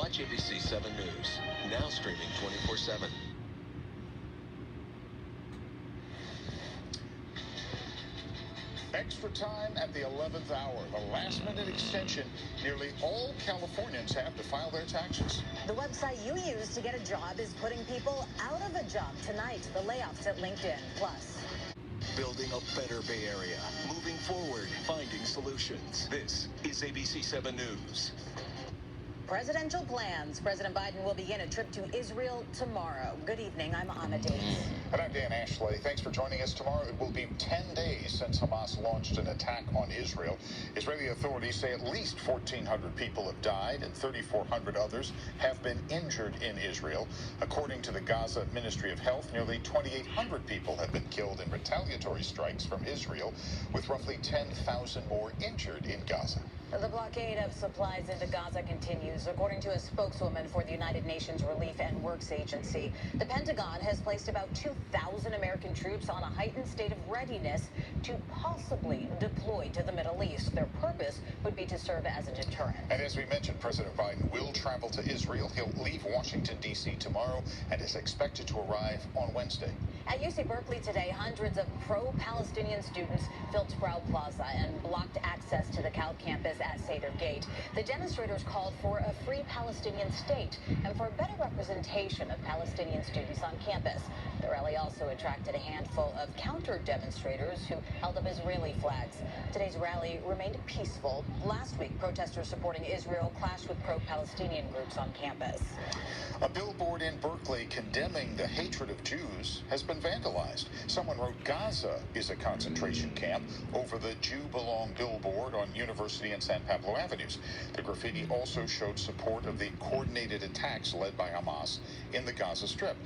Watch ABC 7 News, now streaming 24/7. Extra time at the 11th hour, the last-minute extension nearly all Californians have to file their taxes. The website you use to get a job is putting people out of a job tonight. The layoffs at LinkedIn. Plus, Building a better Bay Area. Moving forward, finding solutions. This is ABC 7 News. presidential plans. President Biden will begin a trip to Israel tomorrow. Good evening. I'm Anna Dates. And I'm Dan Ashley. Thanks for joining us. Tomorrow it will be 10 days since Hamas launched an attack on Israel. Israeli authorities say at least 1,400 people have died and 3,400 others have been injured in Israel. According to the Gaza Ministry of Health, nearly 2,800 people have been killed in retaliatory strikes from Israel, with roughly 10,000 more injured in Gaza. The blockade of supplies into Gaza continues. According to a spokeswoman for the United Nations Relief and Works Agency, the Pentagon has placed about 2,000 American troops on a heightened state of readiness to possibly deploy to the Middle East. Their purpose would be to serve as a deterrent. And as we mentioned, President Biden will travel to Israel. He'll leave Washington, D.C. tomorrow and is expected to arrive on Wednesday. At UC Berkeley today, hundreds of pro-Palestinian students filled Sproul Plaza and blocked access to the Cal campus at Seder Gate. The demonstrators called for a free Palestinian state and for better representation of Palestinian students on campus. The rally also attracted a handful of counter-demonstrators who held up Israeli flags. Today's rally remained peaceful. Last week, protesters supporting Israel clashed with pro-Palestinian groups on campus. A billboard in Berkeley condemning the hatred of Jews has been vandalized. Someone wrote Gaza is a concentration camp over the Jew Belong billboard on University and San Pablo Avenues. The graffiti also showed support of the coordinated attacks led by Hamas in the Gaza Strip.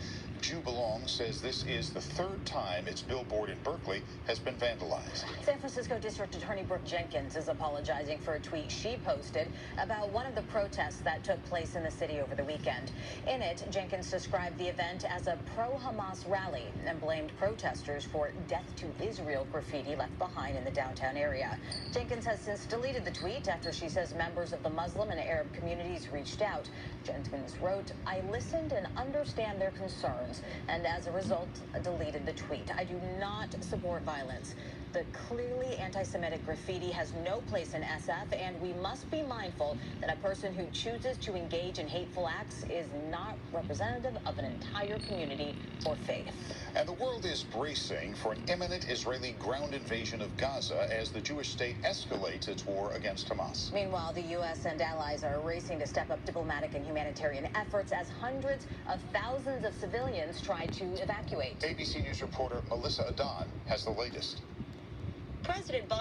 Jew Belong says this is the third time its billboard in Berkeley has been vandalized. San Francisco District Attorney Brooke Jenkins is apologizing for a tweet she posted about one of the protests that took place in the city over the weekend. In it, Jenkins described the event as a pro-Hamas rally and blamed protesters for death to Israel graffiti left behind in the downtown area. Jenkins has since deleted the tweet after she says members of the Muslim and Arab communities reached out. Jenkins wrote, "I listened and understand their concerns, and as a result, deleted the tweet. I do not support violence. The clearly anti-Semitic graffiti has no place in SF, and we must be mindful that a person who chooses to engage in hateful acts is not representative of an entire community or faith." And the world is bracing for an imminent Israeli ground invasion of Gaza as the Jewish state escalates its war against Hamas. Meanwhile, the U.S. and allies are racing to step up diplomatic and humanitarian efforts as hundreds of thousands of civilians try to evacuate. ABC News reporter Melissa Adan has the latest. President Biden